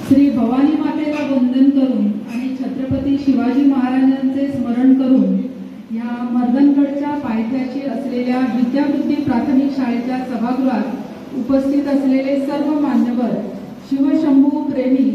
श्री भवानी मातेला वंदन करून आणि छत्रपती शिवाजी महाराजांचे स्मरण करून या मर्दनगडच्या पायथ्याशी असलेल्या विद्यावृत्ती प्राथमिक शाळेच्या सभागृहात उपस्थित असलेले सर्व मान्यवर, शिवशंभू प्रेमी,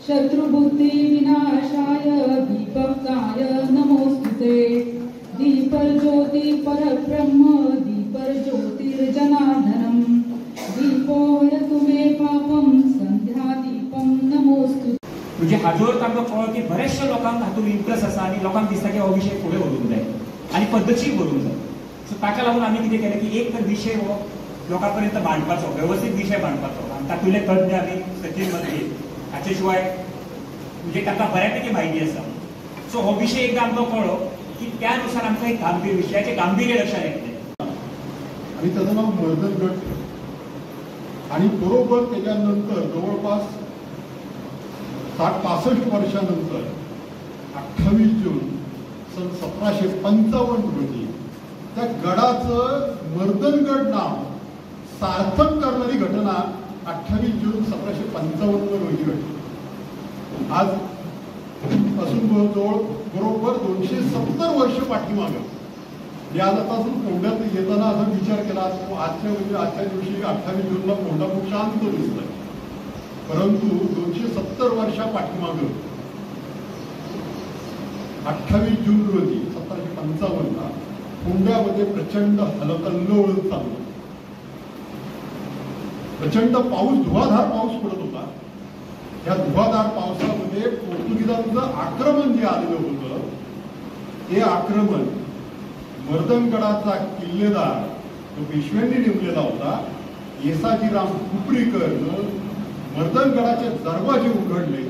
शत्रुबुद्धि विनाशाय दीपकाय नमोस्तुते। दीपज्योति परब्रह्म दीपज्योतिर्जनार्दनम दीपो हरतु मे पापम संध्या दीपम नमोस्तुते। म्हणजे हाजोर तांकां कळ्ळो की बरेचशे लोकांक हातूंत इंट्रस्ट आसा आनी लोकांक दिसता की हो विशय फुडें व्हरूंक जाय आनी पद्धतशीर व्हरूंक जाय। सो ताका लागून आमी कितें केलें की एक तर विशय हो लोकां पर्यंत मांडपाचो, व्यवस्थीत विशय मांडपाचो आनी तातूंतले तज्ञ आमी सचिन मंत्री हाचे शिवाय म्हणजे ताका बऱ्यापैकी माहिती आसा। सो हो विशय एकदा आमकां कळ्ळो की त्यानुसार आमकां एक गांभीर विशयाचें गांभीर्य लक्षात येतलें आणि त्याचं नाव मर्दनगड आणि बरोबर त्याच्यानंतर जवळपास 60-65 वर्षानंतर 28 जून सन 1755 रोजी त्या गडाचं मर्दनगड नाव सार्थक करणारी घटना 28 जून 1755 रोजी घडली। आज पासून जवळ बरोबर 270 वर्ष पाठीमागे या आतापासून कोंड्यात येताना असा विचार केला, आजच्या दिवशी 28 जूनला कोंडा खूप शांत दिसतोय, परंतु 270 वर्षा पाठीमागे 28 जून रोजी 1755ला कोंड्यामध्ये प्रचंड हलकल्लोळ चालू, प्रचंड पाऊस, धुवाधार पाऊस पडत होता। या धुवाधार पावसामध्ये पोर्तुगीजांचं आक्रमण जे आलेलं होतं ते आक्रमण मर्दनगडाचा किल्लेदार जो पेशव्यांनी नेमलेला होता येसाजीराव खुपरीकरनं मर्दनगडाचे दरवाजे उघडले,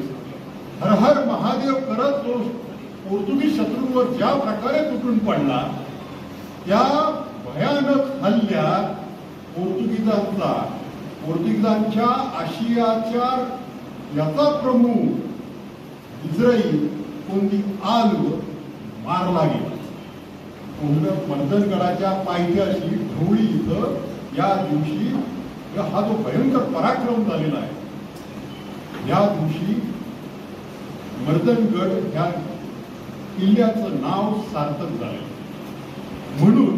हर हर महादेव करत तो पोर्तुगीज शत्रूंवर ज्या प्रकारे तुटून पडला त्या भयानक हल्ल्यात पोर्तुगीजांच्या आशियाच्या याचा प्रमुख इस्राईल कोणती आल मारला गेला। मर्दनगडाच्या पायथ्याशी ढवळी इथं या दिवशी हा जो भयंकर पराक्रम झालेला आहे, या दिवशी मर्दनगड ह्या किल्ल्याचं नाव सार्थक झालं। म्हणून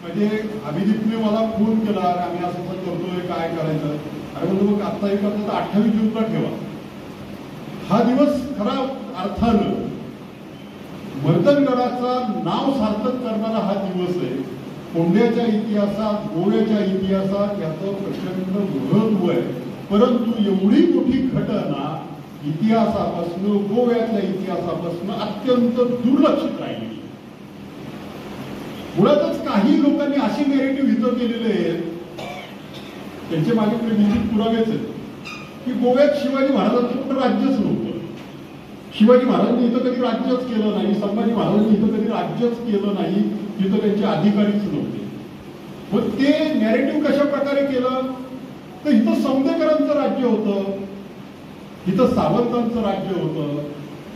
म्हणजे अभिजितने मला फोन केला, आम्ही असं करतोय, काय करायचं, अरे म्हणतो मग आता एक करता 28 जूनला ठेवा। हा दिवस खरा अर्थानं मर्दनगडाचा नाव सार्थक करणारा हा दिवस आहे। कोंड्याच्या इतिहासात, गोव्याच्या इतिहासात याचं प्रचंड महत्व आहे, परंतु एवढी मोठी घटना इतिहासापासून, गोव्याच्या इतिहासापासून अत्यंत दुर्लक्षित राहिली। मुळातच काही लोकांनी असे नेरेटिव्ह इथं केलेले आहेत, त्यांचे माझ्याकडे निश्चित पुरावेच आहेत की गोव्यात शिवाजी महाराजांचं कुठं राज्यच नव्हतं, शिवाजी महाराजांनी इथं कधी राज्यच केलं नाही, संभाजी महाराजांनी इथं कधी राज्यच केलं नाही, तिथं त्यांचे अधिकारीच नव्हते। मग ते नॅरेटिव्ह कशा प्रकारे केलं तर इथं सौंदेकरांचं राज्य होतं, इथं सावंतांचं राज्य होतं,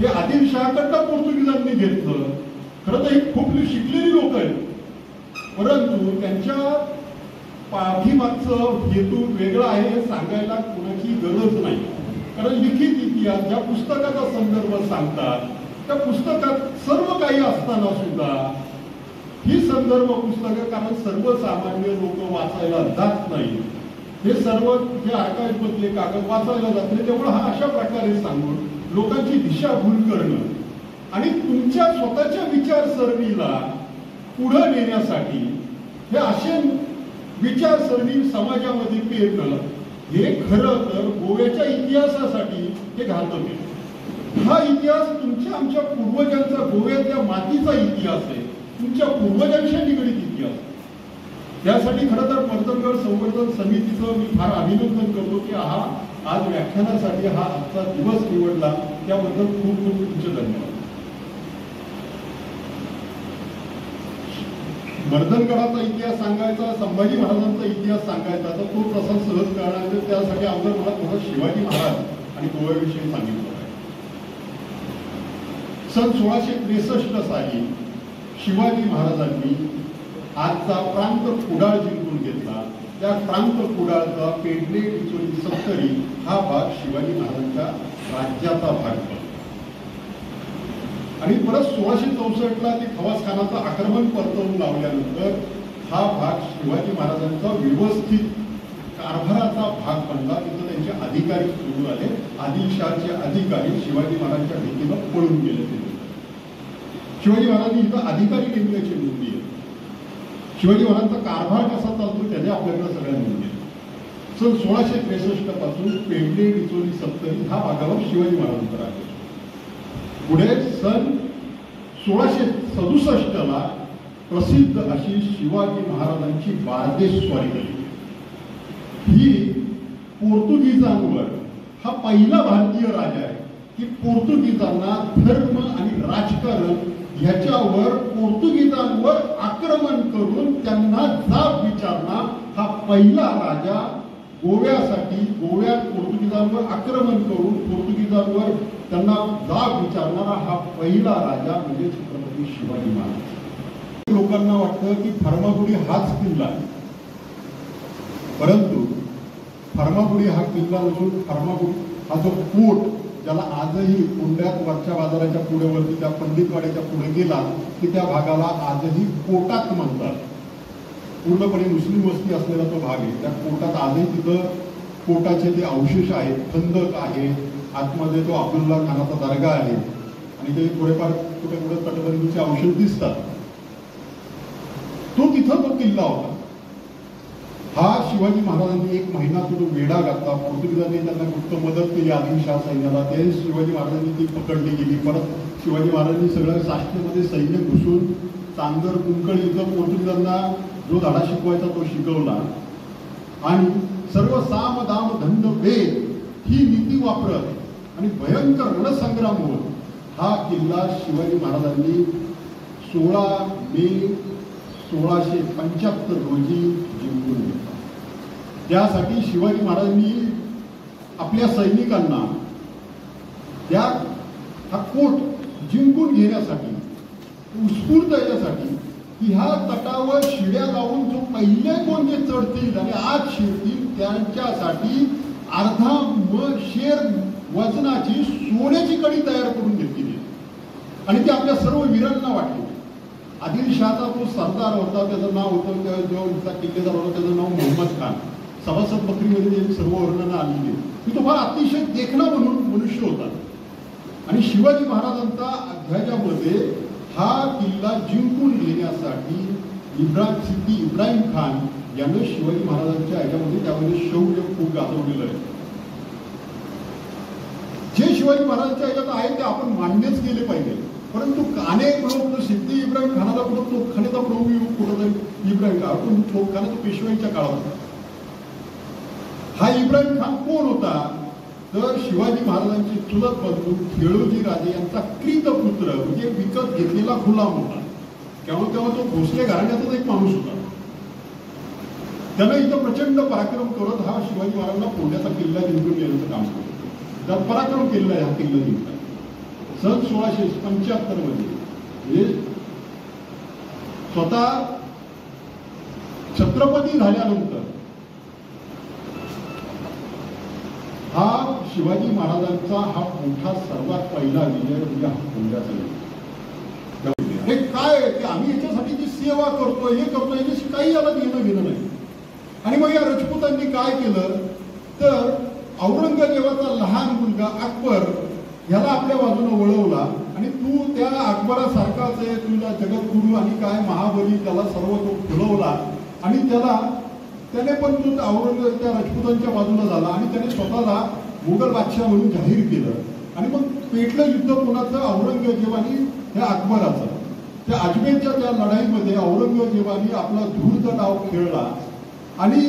हे आदिलशहाकडनं पोर्तुगीजांनी घेतलं। खरं तर ही खूप शिकलेली लोक आहेत, परंतु त्यांच्या पाठीमागचं हेतू वेगळा आहे हे सांगायला कोणाची गरज नाही, कारण लिखित इतिहास ज्या पुस्तकाचा संदर्भ सांगतात त्या पुस्तकात सर्व काही असताना सुद्धा ही संदर्भ पुस्तकं, कारण सर्वसामान्य लोक वाचायला जात नाही, हे सर्व जे आर्काइव्ह मधले कागद वाचायला जात नाही, त्यामुळे हा अशा प्रकारे सांगून लोकांची दिशाभूल करणं आणि तुमच्या स्वतःच्या विचारसरणीला पुढे नेण्यासाठी हे असे विचारसरणी समाजामध्ये पेरणं हे खरं तर गोव्याच्या इतिहासासाठी हे घातक आहे। हा इतिहास तुमच्या आमच्या पूर्वजांचा, गोव्यातल्या मातीचा इतिहास आहे, तुमच्या पूर्वजांशी निगडीत इतिहास। त्यासाठी खरं तर मर्दनगड संवर्धन समितीचं मी फार अभिनंदन करतो की हा आज व्याख्यानासाठी हा आजचा दिवस निवडला, त्याबद्दल खूप खूप तुमचे धन्यवाद. मर्दनगडाचा इतिहास सांगायचा, संभाजी महाराजांचा इतिहास सांगायचा, तर तो प्रसंग सहज करणार, त्यासाठी अगोदर मला थोडं शिवाजी महाराज आणि गोव्याविषयी सांगितलं आहे. सन 1663 साली शिवाजी महाराजांनी आजचा प्रांत कुडाळ जिंकून घेतला. त्या प्रांत कुडाळचा पेडणे डिचोली सत्तरी हा भाग शिवाजी महाराजांच्या राज्याचा भाग बनला. आणि परत 1664 ते खवासखानाचं आक्रमण परतवून लावल्यानंतर हा भाग शिवाजी महाराजांचा व्यवस्थित कारभाराचा भाग बनला. तिथं त्यांचे अधिकारी सुरू झाले. आदिलशहाचे अधिकारी शिवाजी महाराजांच्या भीतीनं पळून गेले. शिवाजी महाराजांनी इथं अधिकारी नेमण्याची नोंदी आहे. शिवाजी महाराजांचा कारभार कसा चालतो त्याने आपल्याकडे सगळ्या नोंदी आहे. सन 1663 पासून पेडणे डिचोली सत्तरी हा भागावर शिवाजी महाराजांचा राज्य. पुढे सन 1667 प्रसिद्ध अशी शिवाजी महाराजांची बारदेशस्वारी झाली. ही पोर्तुगीजांवर हा पहिला भारतीय राजा आहे की पोर्तुगीजांना धर्म आणि राजकारण ह्याच्यावर पोर्तुगीजांवर आक्रमण करून त्यांना जाब विचारणार हा पहिला राजा. गोव्यात पोर्तुगीजांवर आक्रमण करून पोर्तुगीजांवर त्यांना जाब विचारणारा हा पहिला राजा म्हणजे छत्रपती शिवाजी महाराज. लोकांना वाटतं की फर्मागुडी हाच किल्ला आहे, परंतु फर्मागुडी हा किल्ला नसून फर्मागुडी हा जो कोट, ज्याला आजही पुण्यात वरच्या बाजाराच्या पुढेवरती त्या पंडितवाड्याच्या पुढे गेला की त्या भागाला आजही कोटात म्हणतात. पूर्णपणे मुस्लिम वस्ती असलेला तो भाग आहे. त्या कोटात आजही तिथं कोटाचे ते अवशेष आहेत, खंदक आहे, आतमध्ये तो अब्दुल्ला खानाचा दर्गा आहे आणि ते थोडेफार कुठे कुठे तटबंदीचे अवशेष दिसतात. तो तिथं तो किल्ला होता. हा शिवाजी महाराजांनी 1 महिना तो वेढा घातला. पोर्तुगीजांनी त्यांना गुप्त मदत केली आदिलशहा सैन्याला. ते शिवाजी महाराजांनी ती पकडली गेली. परत शिवाजी महाराजांनी सगळं साष्टमध्ये सैन्य घुसून चांदर कुंकळी इथं पोर्तुगीजांना जो धडा शिकवायचा तो शिकवला आणि सर्व साम दाम धंद भेद ही नीती वापरत आणि भयंकर रणसंग्राम होत हा किल्ला शिवाजी महाराजांनी 16 मे 1675 रोजी जिंकून घेतला. त्यासाठी शिवाजी महाराजांनी आपल्या सैनिकांना हा कोट जिंकून घेण्यासाठी उत्स्फूर्त याच्यासाठी की ह्या तटावर शिड्या लावून जो पहिले कोण जे चढतील आणि आज शिरतील त्यांच्यासाठी अर्धा शेर वजनाची सोन्याची कडी तयार करून घेतली आणि ती आपल्या सर्व वीरांना वाटली. आदिलशहाचा तो सरदार होता, त्याचं नाव होतं, जो किल्लेदार होता त्याचं नाव मोहम्मद खान. सभासद बकरीमध्ये सर्व वर्णनं आलेली. तो फार अतिशय देखणा म्हणून मनुष्य होता आणि शिवाजी महाराजांचा ह्याच्यामध्ये हा किल्ला जिंकून घेण्यासाठी सिद्दी इब्राहिम खान यानं शिवाजी महाराजांच्या ह्याच्यामध्ये त्यामध्ये शौर्य खूप गाजवलेलं आहे. जे शिवाजी महाराजांच्या ह्याच्यात आहे ते आपण मान्यच केले पाहिजे. परंतु अनेक लोक सिद्दी इब्राहिम खानाला कुठं तोफखान्याचा प्रभू कुठं इब्राहिम खान तोफखाना पेशवाईच्या काळात होता. हा इब्राहिम खान कोण होता तर शिवाजी महाराजांचे चुलत बंधू खेळोजी राजे यांचा क्रीत पुत्र म्हणजे विकत घेतलेला गुलाम होता. तेव्हा तो भोसले घराण्याचाच एक माणूस होता. त्यानं इथं प्रचंड पराक्रम करत हा शिवाजी महाराजांना पुण्याचा किल्ला जिंकून घेण्याचं काम करतो. त्यात पराक्रम केलेला आहे हा किल्ला जिंकला. सन 1675 मध्ये म्हणजे स्वतः छत्रपती झाल्यानंतर हा शिवाजी महाराजांचा हा मोठा सर्वात पहिला विजय म्हणजे हा पुण्याचा विजय. हे काय की आम्ही याच्यासाठी जी सेवा करतोय हे करतोय याच्याशी काही याला घेणं घेणं नाही. आणि मग या राजपुतांनी काय केलं तर औरंगजेबाचा लहान मुलगा अकबर ह्याला आपल्या बाजूने वळवला आणि तू त्या अकबरासारखाच आहे, तुला जगद्गुरू आणि काय महाबली त्याला सर्व तो फुलवला आणि त्याने पण तो त्या राजपुतांच्या बाजूला झाला आणि त्याने स्वतःला मुघल बादशाह म्हणून जाहीर केलं. आणि मग पेटलं युद्ध कोणाचं औरंगजेब आणि त्या अकबराचं. त्या अजमेरच्या त्या लढाईमध्ये औरंगजेबाने आपला धूर्त डाव खेळला आणि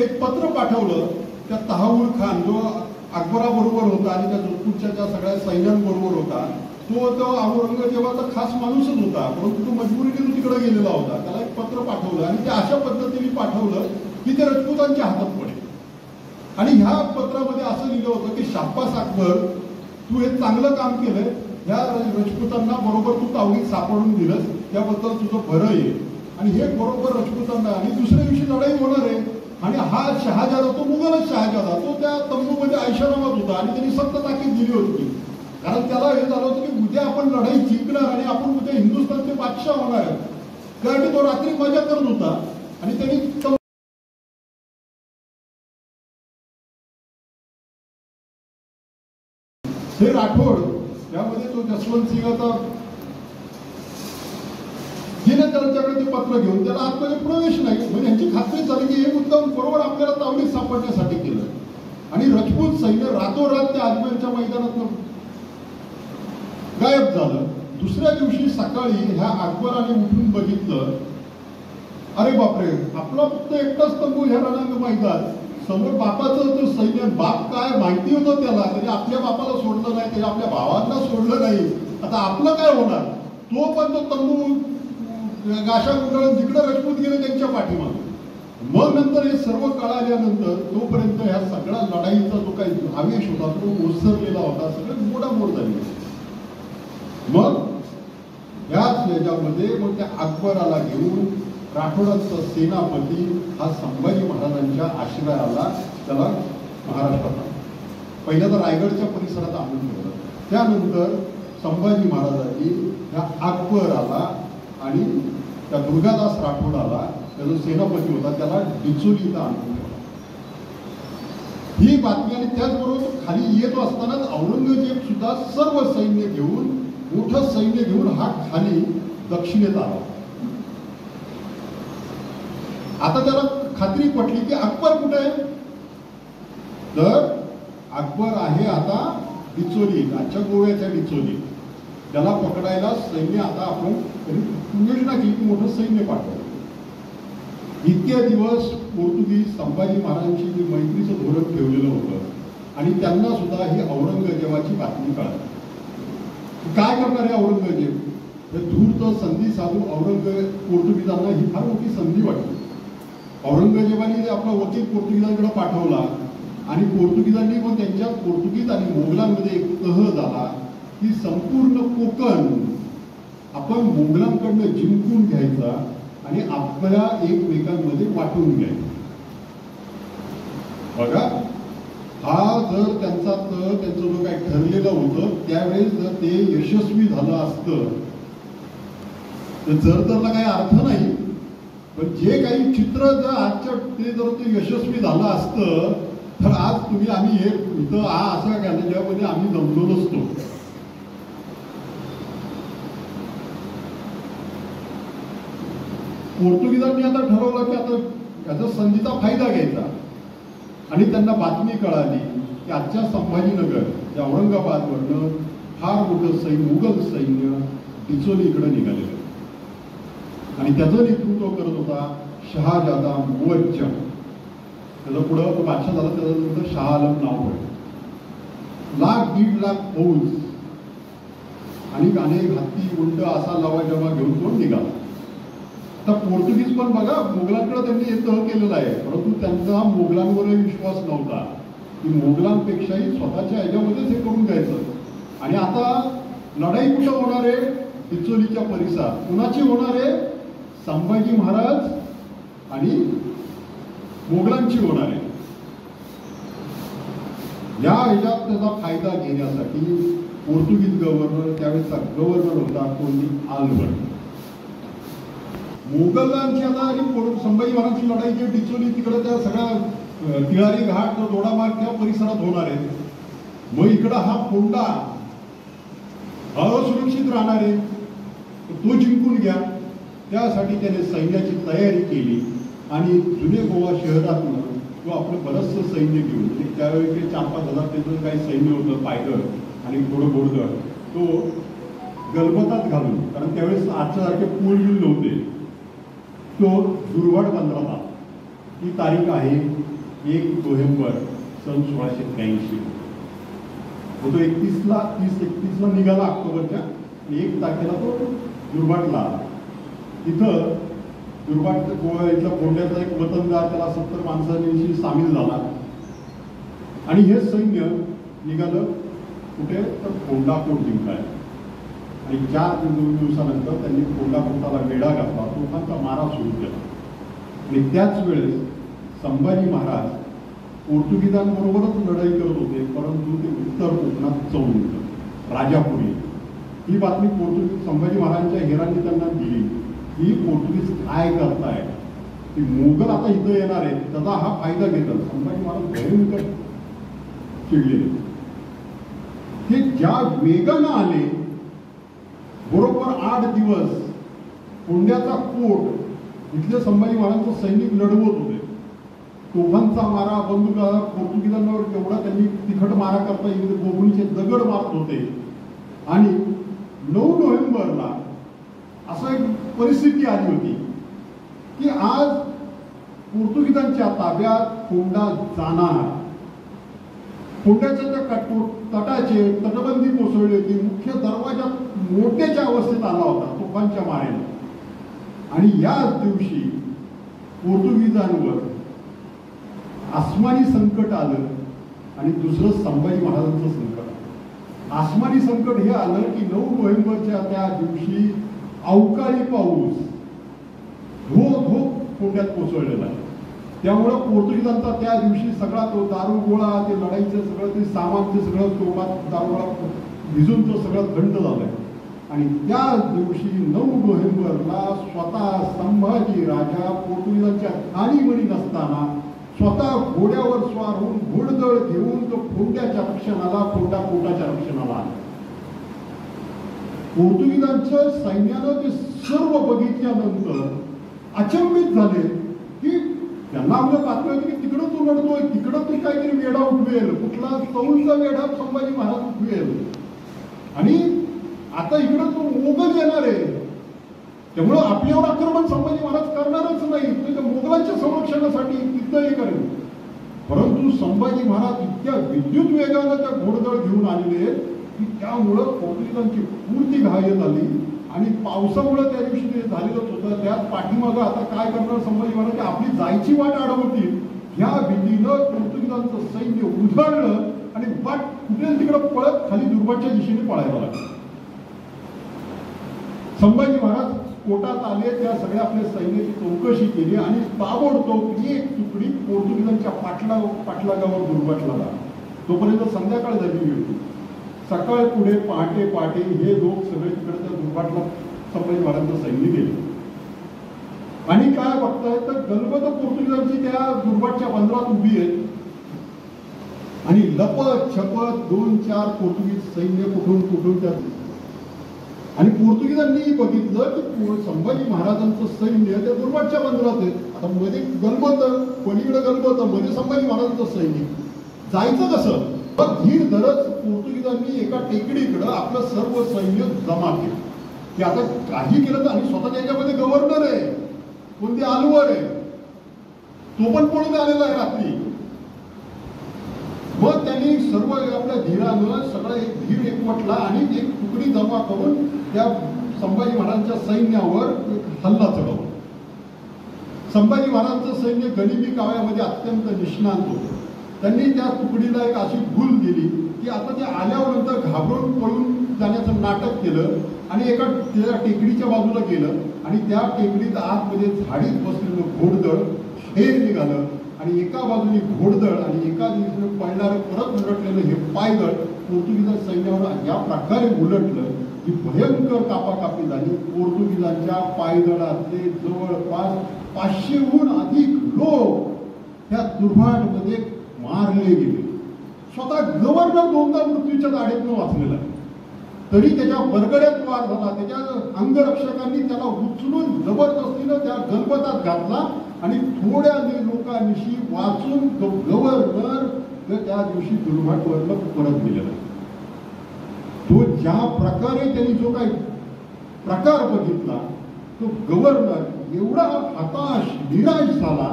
एक पत्र पाठवलं त्या तहावूर खान जो अकबराबरोबर होता आणि त्या जोधपूरच्या ज्या सगळ्या सैन्यांबरोबर होता, तो औरंगजेबाचा खास माणूसच होता, परंतु तो मजबुरीने तिकडे गेलेला होता. त्याला एक पत्र पाठवलं आणि ते अशा पद्धतीने पाठवलं की ते राजपुतांच्या हातात पडेल. आणि ह्या पत्रामध्ये असं लिहिलं होतं की शाब्बास अकबर, तू हे चांगलं काम केलंय, ह्या राजपुतांना बरोबर तू तावडीत सापडून दिलंस, त्याबद्दल तुझं बरं आहे. आणि हे बरोबर राजपुतांना, आणि दुसऱ्या दिवशी लढाई होणार आहे आणि हा शहाजादा, तो मुघलच शहाजादा, तो त्या तंबूमध्ये ऐशारामात होता आणि त्यांनी सक्त ताकीद दिली होती. कारण त्याला हे झालं होतं की उद्या आपण लढाई जिंकणार आणि आपण उद्या हिंदुस्थानचे बादशाह होणार आहे. त्यासाठी तो रात्री मजा करत होता आणि त्यांनी हे राठोड यामध्ये तो जसवंत सिंगाचा गेले त्याच्याकडे ते पत्र घेऊन त्याला आतमध्ये प्रवेश नाही, म्हणजे यांची खात्री झाली की हे मुद्दाम बरोबर आपल्याला तावडीत सापडण्यासाठी केलं. आणि राजपूत सैन्य रातोरात त्या अजमेरच्या मैदानात गायब झालं. दुसऱ्या दिवशी सकाळी ह्या अकबराने उठून बघितलं, अरे बापरे, आपला फक्त एकटाच तंबू ह्या रणांग मैदान, समोर बापाचं तो सैन्य, बाप काय माहिती होतं त्याला, त्याने आपल्या बापाला सोडलं नाही, त्याने आपल्या भावांना सोडलं नाही, आता आपलं काय होणार. तो पण तो तंबू गाशा गुंडाळून जिकडे राजपूत गेले त्यांच्या पाठीमागे. मग नंतर हे सर्व कळाल्यानंतर तोपर्यंत ह्या सगळ्या लढाईचा जो काही आवेश होता तो ओसरलेला होता, सगळं मोडामोड झाली. मग याच याच्यामध्ये मग त्या अकबराला घेऊन राठोडांचा सेनापती हा संभाजी महाराजांच्या आश्रयाला त्याला महाराष्ट्रात पहिल्या तर रायगडच्या परिसरात आणून ठेवलं. त्यानंतर संभाजी महाराजांनी त्या अकबराला आणि त्या दुर्गादास राठोडाला, त्याचा सेनापती होता, त्याला डिचोली इथं आणून ठेवला. ही बातमी, आणि त्याचबरोबर खाली येत असतानाच औरंगजेब सुद्धा सर्व सैन्य घेऊन, मोठं सैन्य घेऊन हा खाली दक्षिणेत आला. आता त्याला खात्री पटली की अकबर कुठे आहे, तर अकबर आहे आता डिचोली, आजच्या गोव्याच्या डिचोली. त्याला पकडायला सैन्य आता आपण योजना केली की मोठं सैन्य पाठवलं. इतके दिवस पोर्तुगीज संभाजी महाराजांची जे मैत्रीचं धोरण ठेवलेलं होतं आणि त्यांना सुद्धा ही औरंगजेबाची बातमी कळाली. काय करणार आहे औरंगजेब, हे धूर्त संधी साधून पोर्तुगीजांना ही फार मोठी संधी वाटली. औरंगजेबाने आपला वकील पोर्तुगीजांकडे पाठवला आणि पोर्तुगीजांनी पण त्यांच्या पोर्तुगीज आणि मोगलांमध्ये एक तह झाला की संपूर्ण कोकण आपण मोगलांकडनं जिंकून घ्यायचा आणि आपल्या एकमेकांमध्ये वाटून घ्यायचा. बघा, हा जर त्यांचा त्यांचं जो काही ठरलेलं होतं त्यावेळेस जर ते यशस्वी झालं असतं तर जरला काही अर्थ नाही, पण जे काही चित्र जर आजच्या ते जर ते यशस्वी झालं असतं तर आज आम्ही हे इथं असं केलं ज्यामध्ये आम्ही जमलो नसतो. पोर्तुगीजांनी आता ठरवलं की आता याचा संधीचा फायदा घ्यायचा आणि त्यांना बातमी कळाली की आजच्या संभाजीनगर या औरंगाबादवरनं फार मोठं सैन्य, मुघल सैन्य डिचोली इकडे निघालेलं आणि त्याचं नेतृत्व करत होता शहाजादा मुवज्जम. त्याचं पुढं तो बादशाह झाला, त्याचं शहा आलम नाव पडलं. 1,00,000-1,50,000 फौज आणि अनेक हत्ती उंट असा लवाजमा घेऊन तो निघाला. तर पोर्तुगीज पण बघा मोगलांकडे त्यांनी तह केलेला आहे, परंतु त्यांचा मोगलांवरही विश्वास नव्हता की मोगलांपेक्षाही स्वतःच्या ह्याच्यामध्येच हे करून घ्यायचं. आणि आता लढाई कुठं होणार आहे, डिचोलीच्या परिसरात. कुणाची होणार आहे, संभाजी महाराज आणि मोगलांची होणार आहे. या ह्याच्यात त्याचा फायदा घेण्यासाठी पोर्तुगीज गव्हर्नर, त्यावेळेचा गव्हर्नर होता कोणी आल्बर्ट. मोगलांची आता आणि संभाजी महाराजांची लढाई जी डिचोली तिकडे त्या सगळ्या तिळारी घाट, दोडामार्ग त्या परिसरात होणार आहे. मग इकडं हा फोंडा असुरक्षित राहणार आहे, तो जिंकून घ्या. त्यासाठी त्याने सैन्याची तयारी केली आणि जुने गोवा शहरातून तो आपलं बरंचसं सैन्य घेऊन, त्यावेळी ते 4-5 हजार त्याचं काही सैन्य होतं, पायदळ आणि थोडं घोडदळ, तो गलबतात घालून, कारण त्यावेळेस आजच्या सारखे पूल बिल नव्हते, तो दुर्वाट बंदराचा, ही तारीख आहे 1 नोव्हेंबर सन 1683. तो 31ला निघाला ऑक्टोबरच्या, 1 तारखेला तो दुर्भाटला आला. तिथं दुर्भाट इथला कोंड्याचा एक वतनदार, त्याला 70 माणसांनी सामील झाला आणि हे सैन्य निघालं कुठे तर कोंडापूर जिंकायला. आणि 4 दिवसानंतर त्यांनी कोंडापूरला वेढा घातला, तोफांचा मारा सुरू केला. आणि त्याच वेळेस संभाजी महाराज पोर्तुगीजांबरोबरच लढाई करत होते, परंतु ते उत्तर कोकणात चौन होतं, राजापुरी. ही बातमी संभाजी महाराजांच्या हेरांनी त्यांना दिली की पोर्तुगीज काय करताय, की मोगल आता इथं येणार आहे, त्याचा हा फायदा घेतात. संभाजी महाराज भयंकर चिडलेले. ते ज्या वेगानं आले, बरोबर 8 दिवस कोंड्याचा कोट इथले संभाजी महाराजांचं सैनिक लढवत होते. तोफांचा मारा, बंदुका, पोर्तुगीजांवर एवढा त्यांनी तिखट मारा करता येईल, गोगुणीचे दगड मारत होते. आणि 9 नोव्हेंबरला असं एक परिस्थिती आली होती की आज पोर्तुगीजांच्या ताब्यात कोंडा जाणार. कोंड्याच्या त्या तटाचे तटबंदी कोसळली होती, मुख्य दरवाजा मोठ्याच्या अवस्थेत आला होता तोफांच्या माऱ्याने. आणि याच दिवशी पोर्तुगीजांवर आसमानी संकट आलं आणि दुसरं संभाजी महाराजांचं संकट. आसमानी संकट हे आलं की 9 नोव्हेंबरच्या त्या दिवशी अवकाळी पाऊस धो कोंड्यात कोसळलेला आहे. त्यामुळं पोर्तुगीजांचा त्या दिवशी सगळा तो दारुगोळा, ते लढाईचं सगळं ते सामान, ते सगळं तोफात दारुगोळा भिजून तो सगळं थंड झालाय. आणि त्या दिवशी 9 नोव्हेंबरला स्वतः संभाजी राजा पोर्तुगीजांच्या खाणीमणी नसताना स्वतः घोड्यावर स्वार होऊन घोडदळ घेऊन तो कोंड्याच्या रक्षणाला, कोंडाकोटाच्या रक्षणाला आला. पोर्तुगीजांच्या सैन्यानं ते सर्व बघितल्यानंतर अचंबित झाले की त्यांना आपलं बातमी होती की तिकडं तो लढतोय, तिकडं ते काहीतरी वेढा उठवेल, कुठला चौलचा वेढा संभाजी महाराज उठवेल आणि आता इकडं तो मोगल येणार आहे, त्यामुळं आपल्यावर आक्रमण संभाजी महाराज करणारच नाही, तो मोगलांच्या संरक्षणासाठी तिथंही करेल. परंतु संभाजी महाराज इतक्या विद्युत वेगानं त्या घोडदळ घेऊन आलेले की त्यामुळं पोर्तुगीजांची पूर्ती घाई झाली. आणि पावसामुळे त्या दिवशी ते झालेलंच होतं. त्यात पाठीमागं आता काय करणार संभाजी महाराज, आपली जायची वाट अडवतील या भीतीनं पोर्तुगीजांचं सैन्य उधळलं आणि वाट कुठे तिकडं पळत खाली दुर्भाटच्या दिशेने पळायला लागलं. संभाजी महाराज कोटात आले, त्या सगळ्या आपल्या सैन्याची चौकशी केली आणि ताबडतोब एक तुकडी पोर्तुगीजांच्या पाठलागावर दुर्भाटला झाला. तोपर्यंत संध्याकाळ झालेली होती. सकाळ पुढे पहाटे हे लोक सगळे तिकडच्या दुर्भाटला संभाजी महाराजांचं सैन्य गेले. आणि काय बघताय तर गलबत पोर्तुगीजांची त्या दुर्भाटच्या बंदरात उभी आहेत आणि लपत छपत 2-4 पोर्तुगीज सैन्य कुठून त्या. आणि पोर्तुगीजांनी बघितलं की संभाजी महाराजांचं सैन्य त्या दुर्भाटच्या बंदरात आहे. आता मध्ये गलबत, पलीकडे गलबत, मध्ये संभाजी महाराजांचं सैन्य, जायचं कसं? पण धीर धरत पोर्तुगीजांनी एका टेकडीकडं आपलं सर्व सैन्य जमा केलं की आता काही केलं तर. आणि स्वतः त्याच्यामध्ये गव्हर्नर आहे, कोणते अलवर आहे, तो पण पळून आलेला आहे रात्री. मग त्यांनी सर्व आपल्या धीरानं सगळं एक धीर एकवटला आणि एक तुकडी जमा करून त्या संभाजी महाराजांच्या सैन्यावर हल्ला चढवला. संभाजी महाराजांचं सैन्य गनिमी काव्यामध्ये अत्यंत निष्णांत होतं. त्यांनी त्या तुकडीला एक अशी भूल दिली की आता ते आल्यावर नंतर घाबरून पळून जाण्याचं नाटक केलं आणि एका त्या टेकडीच्या बाजूला गेलं आणि त्या टेकडीत आतमध्ये झाडीत बसलेलं घोडदळ हेर निघालं आणि एका बाजूने घोडदळ आणि एका दिवशी पळणारं परत उलटलेलं हे पायदळ पोर्तुगीज सैन्यावर या प्रकारे उलटलं की भयंकर कापाकापी झाली. पोर्तुगीजांच्या पायदळातले जवळपास 500हून अधिक लोक त्या दुर्भाटमध्ये मारले गेले. स्वतः गव्हर्नर 2दा मृत्यूच्या दाढेतून वाचलेला आहे, तरी त्याच्या बरगड्यात वार झाला. त्याच्या अंगरक्षकांनी त्याला उचलून जबरदस्तीनं त्या गलबतात घातला आणि थोड्या लोकांशी वाचून गव्हर्नर त्या दिवशी दुर्भाटवरनं परत गेलेला. तो ज्या प्रकारे त्यांनी जो काही प्रकार बघितला तो गव्हर्नर एवढा हताश निराश झाला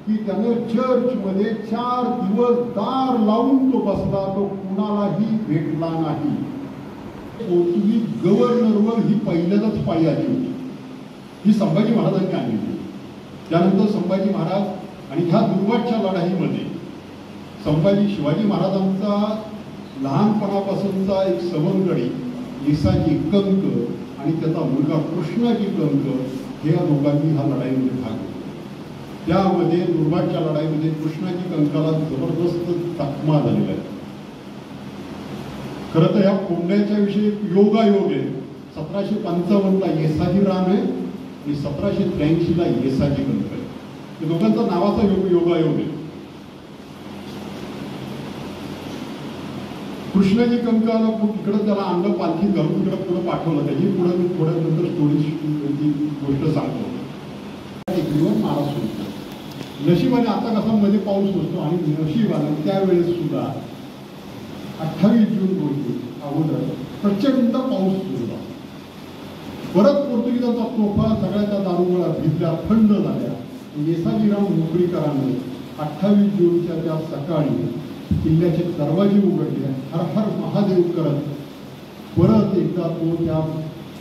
की त्याने चर्चमध्ये 4 दिवस दार लावून तो बसला, तो कुणालाही भेटला नाही. पोर्तुगीज गव्हर्नरवर ही पहिल्यांदाच पाळी आली होती, ही संभाजी महाराजांनी आणली होती. त्यानंतर संभाजी महाराज आणि ह्या दुर्वाटच्या लढाईमध्ये शिवाजी महाराजांचा लहानपणापासूनचा एक सवंगडी येसाजी कंक आणि त्याचा मुलगा कृष्णाजी कंक हे या दोघांनी ह्या लढाईमध्ये भाग घेतला. त्यामध्ये दुर्वाटच्या लढाईमध्ये कृष्णाजी कंकाला जबरदस्त जखमा झालेला आहे. खरं तर ह्या कोंड्याच्या विषयी योगायोग आहे. 1755ला येसाजी राम आहे आणि 1783ला येसाजी कंक आहे. या दोघांचा नावाचा योगायोग आहे. कृष्णाजी कंकाला इकडं त्याला अंग पालखीत घालून इकडं पुढे पाठवलं. त्याची पुढे मी थोड्या नंतर स्टोरी गोष्ट सांगतो. एक दिवस मारा सुरू. नशिबाने आता कसा मध्ये पाऊस असतो आणि नशिबाने त्यावेळेस सुद्धा 28 जून रोजी अगोदर प्रचंड पाऊस सुरू झाला. परत पोर्तुगीजांचा तोफा सगळ्या त्या दारुगोळा भिजल्या, थंड झाल्या. येसाजीराव मुकरीकरांनी 28 जूनच्या त्या सकाळी किल्ल्याचे दरवाजे उघडले, हर हर महादेव करत परत एकदा तो त्या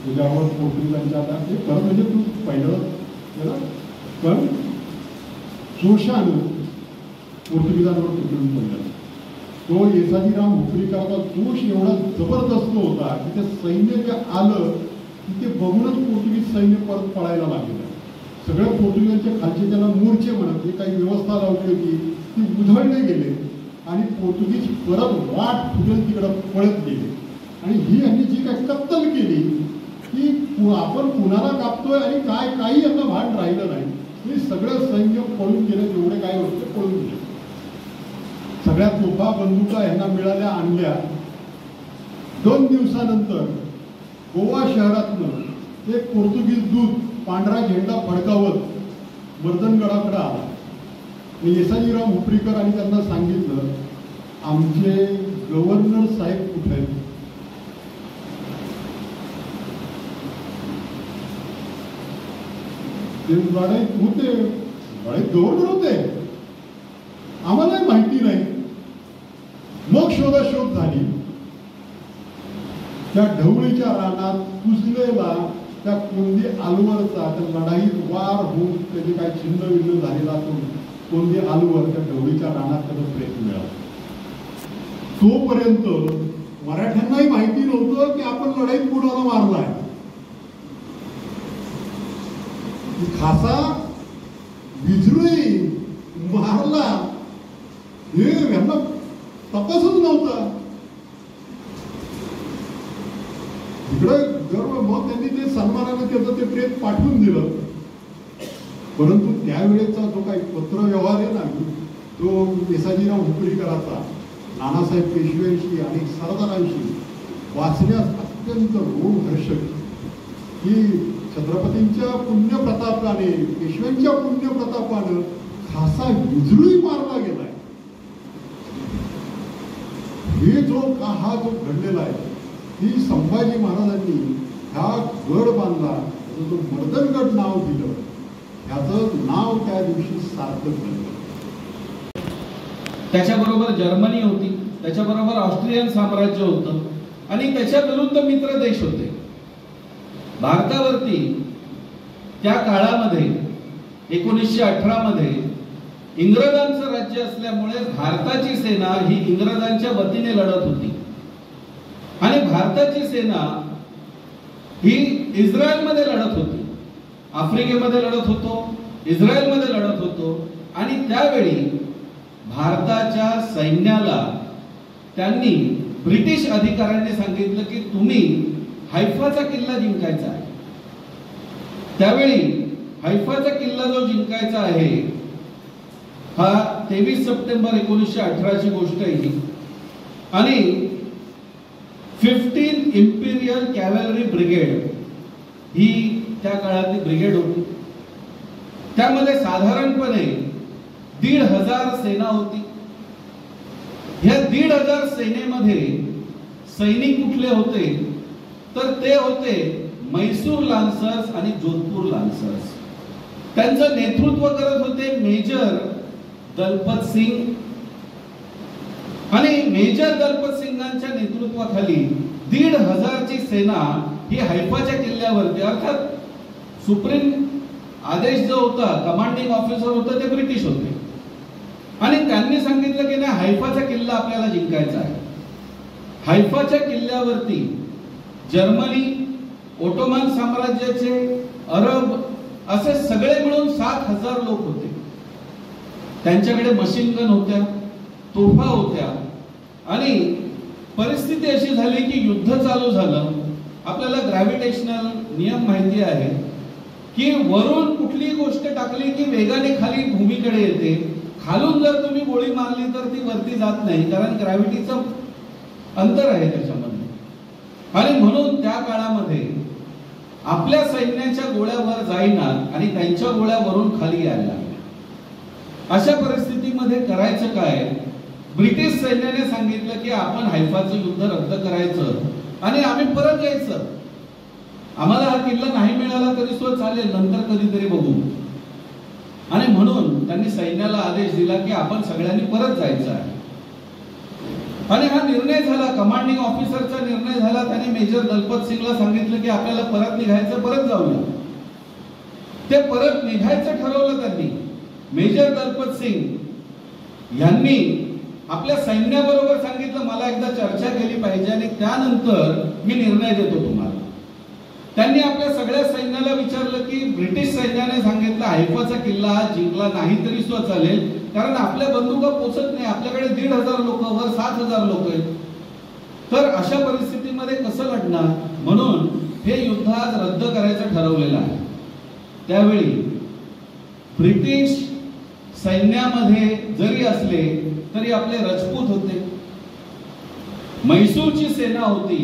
तुझ्यावर पोर्तुगीजांच्या परत म्हणजे तू पहिलं पण जोशानं पोर्तुगीजांवर तुटून पडला. तो येसाजीराव मुकरीकरांचा जोश एवढा जबरदस्त होता की ते सैन्य जे आलं की ते बघूनच पोर्तुगीज सैन्य परत पळायला लागलं. सगळ्या पोर्तुगीजांच्या खालचे त्याला मोर्चे म्हणत जे काही व्यवस्था लावली होती ती उधळले गेले आणि पोर्तुगीज परत वाट फुटेल तिकडं पळत गेले. आणि ही यांनी जी काही कत्तल केली की आपण कुणाला कापतोय आणि काय काही यांना भान राहिलं नाही. हे सगळं सैन्य पळून गेले, जेवढे काय होते पळून गेले. सगळ्या तोफा बंदुका यांना मिळाल्या, आणल्या. 2 दिवसानंतर गोवा शहरातनं एक पोर्तुगीज दूत पांढरा झेंडा फडकावत मर्दनगडाकडे आला. येसाजीराव मुकरीकर आणि त्यांना सांगितलं आमचे गव्हर्नर साहेब कुठे आहेत. ते लढाईत होते, लढाईत गव्हर्नर होते, आम्हाला माहिती नाही. मग शोधाशोध झाली. त्या ढवळीच्या रानात कुजलेला त्या कोंदी आलवरचा त्या लढाईत वार होऊन त्याचे काय छिन्न विन्न झालेला तो कोंदी आलवर त्या ढवळीच्या रानात त्याचा प्रेत मिळाला. तोपर्यंत मराठ्यांनाही माहिती नव्हतं की आपण लढाईत कोणाला मारलाय. खासा विजळी मारला हे यांना तपासच नव्हता. इकडे गर्व. मग त्यांनी ते सन्मानानं त्याचं ते प्रेत पाठवून दिलं. परंतु त्यावेळेचा जो काही पत्रव्यवहार आहे ना तो येसाजीराव मुकरीकरांचा नानासाहेब पेशव्यांशी आणि सरदारांशी वाचण्यास अत्यंत रोमहर्षक की छत्रपतींच्या पुण्यप्रतापाने पेशव्यांच्या पुण्यप्रतापानं खासा विजळी मारला गेलाय. हे जो हा जो घडलेला आहे की संभाजी महाराजांनी हा गड बांधला, जो मर्दनगड नाव दिलं, ह्याचं नाव त्या दिवशी सार्थक झालं. त्याच्याबरोबर जर्मनी होती, त्याच्याबरोबर ऑस्ट्रियन साम्राज्य होतं आणि त्याच्या विरुद्ध मित्र देश होते. भारतावरती त्या काळामध्ये 1918 मध्ये इंग्रजांचं राज्य असल्यामुळे भारताची सेना ही इंग्रजांच्या वतीने लढत होती आणि भारताची सेना ही इस्रायलमध्ये लढत होती. आफ्रिकेमध्ये लढत होतो, इस्रायलमध्ये लढत होतो. आणि त्यावेळी भारताच्या सैन्याला त्यांनी ब्रिटिश अधिकाऱ्यांनी सांगितलं की तुम्ही हैफाचा किल्ला जिंकायचा आहे. त्यावेळी हैफाचा किल्ला जो जिंकायचा आहे हा 23 सप्टेंबर 1918 ची गोष्ट आहे ही. आणि 15 इम्पिरियल कॅव्हलरी ब्रिगेड ही त्या काळातली ब्रिगेड होती. त्यामध्ये साधारणपणे 1,500 सेना होती. ह्या 1,500 सेनेमध्ये सैनिक कुठले होते तर ते होते म्हैसूर लान्सर्स आणि जोधपूर लान्सर्स. त्यांचं नेतृत्व करत होते मेजर दलपत सिंग. आणि मेजर दलपत सिंगांच्या नेतृत्वाखाली 1,500ची सेना ही हैफाच्या किल्ल्यावरती, अर्थात सुप्रीम आदेश जो होता, कमांडिंग ऑफिसर होता ते ब्रिटिश होते. आणि त्यांनी सांगितलं की नाही, हैफाचा किल्ला आपल्याला जिंकायचा आहे. हैफाच्या किल्ल्यावरती जर्मनी, ओटोमन साम्राज्याचे, अरब असे सगळे मिळून 7,000 लोक होते. त्यांच्याकडे मशीन गन होत्या, तोफा होत्या. आणि परिस्थिती अशी झाली की युद्ध चालू झालं. आपल्याला ग्रॅव्हिटेशनल नियम माहिती आहे की वरून कुठली गोष्ट टाकली की वेगाने खाली भूमीकडे येते. खालून जर तुम्ही गोळी मारली तर ती वरती जात नाही, कारण ग्रॅव्हिटीचं अंतर आहे त्याच्यामध्ये. आणि म्हणून त्या काळामध्ये आपल्या सैन्याच्या गोळ्या वर जाईनात आणि त्यांच्या गोळ्या वरून खाली यायला लागल्या. अशा परिस्थितीमध्ये करायचं काय? ब्रिटिश सैन्याने सांगितलं की आपण हैफाचं युद्ध रद्द करायचं आणि आम्ही परत यायचं. आम्हाला हा किल्ला नाही मिळाला तरी सुद्धा चालेल, नंतर कधीतरी बघू. आणि म्हणून त्यांनी सैन्याला आदेश दिला की आपण सगळ्यांनी परत जायचं आहे. आणि हा निर्णय झाला, कमांडिंग ऑफिसरचा निर्णय झाला. त्यांनी मेजर दलपत सिंगला सांगितलं की आपल्याला परत निघायचं, परत जाऊया. ते परत निघायचं ठरवलं त्यांनी. मेजर दलपत सिंग यांनी आपल्या सैन्याबरोबर सांगितलं मला एकदा चर्चा केली पाहिजे आणि त्यानंतर मी निर्णय देतो तुम्हाला. त्यांनी आपल्या सगळ्या सैन्याला विचारलं की ब्रिटिश सैन्याने सांगितलं हैफाचा किल्ला हा जिंकला नाही तरी सुद्धा चालेल, कारण आपल्या बंदुका पोचत नाही, आपल्याकडे 1,500 लोक, वर 7,000 लोक आहेत. तर अशा परिस्थितीमध्ये कसं लढणार? म्हणून हे युद्ध आज रद्द करायचं ठरवलेलं आहे. त्यावेळी ब्रिटिश सैन्यामध्ये जरी असले तरी आपले राजपूत होते, म्हैसूरची सेना होती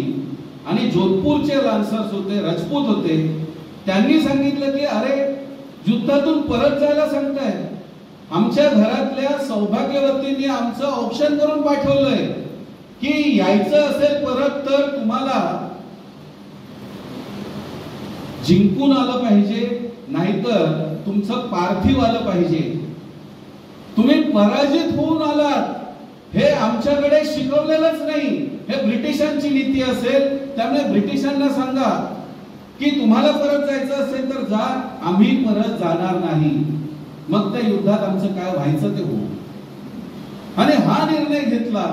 आणि जोधपूरचे लान्सर्स होते, राजपूत होते. त्यांनी सांगितलं की अरे युद्धातून परत जायला सांगताय, आमच्या घरातल्या सौभाग्यवतींनी आमचं ऑप्शन करून पाठवलंय की यायचं असेल परत तर तुम्हाला जिंकून आलं पाहिजे, नाहीतर तुमचं पार्थिव आलं पाहिजे. तुम्ही पराजित होऊन आलात हे आमच्याकडे शिकवलेलंच नाही, हे ब्रिटिशांची नीती असेल. त्यामुळे ब्रिटिशांना सांगा की तुम्हाला परत जायचं असेल तर जा, आम्ही परत जाणार नाही. मग त्या युद्धात आमचं काय व्हायचं ते होऊ. आणि हा निर्णय घेतला.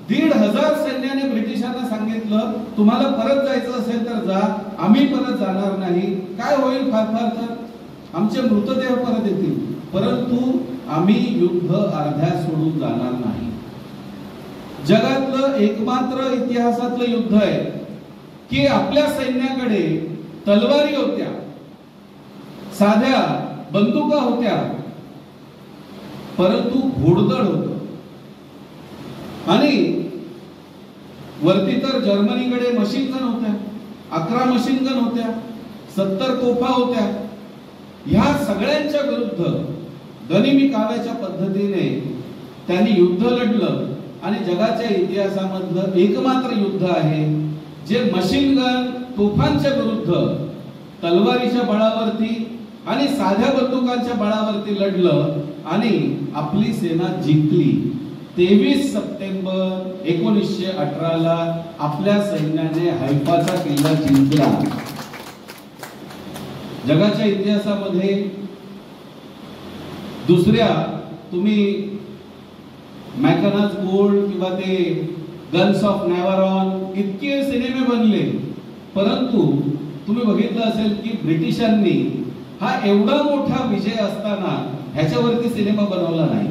1,500 सैन्याने ब्रिटिशांना सांगितलं तुम्हाला परत जायचं असेल तर जा, आम्ही परत जाणार नाही. काय होईल? फार फार तर आमचे मृतदेह परत येतील, परंतु आम्ही युद्ध अर्ध्या सोडून जाणार नाही. जगातलं एकमात्र इतिहासातलं युद्ध आहे की आपल्या सैन्याकडे तलवारी होत्या, साध्या बंदुका होत्या, परंतु घोडदळ होतं. आणि वरती तर जर्मनीकडे मशीन गन होत्या, 11 मशीन गन होत्या, 70 तोफा होत्या. ह्या सगळ्यांच्या विरुद्ध गनिमी काव्याच्या पद्धतीने त्यांनी युद्ध लढलं. आणि जगाच्या इतिहासामधलं एकमात्र युद्ध आहे जे मशीन गन तोफांच्या विरुद्ध तलवारीच्या बळावरती आणि साध्या बंदुकांच्या बळावरती लढलं आणि आपली सेना जिंकली. 23 सप्टेंबर 1918ला आपल्या सैन्याने हैफाचा किल्ला जिंकला. जगाच्या इतिहासामध्ये दुसऱ्या तुम्ही मॅकनाज गोल्ड किंवा ते गन्स ऑफ नॅवारॉन इतके सिनेमे बनले, परंतु तुम्ही बघितलं असेल की ब्रिटिशांनी हा एवढा मोठा विजय असताना ह्याच्यावरती सिनेमा बनवला नाही.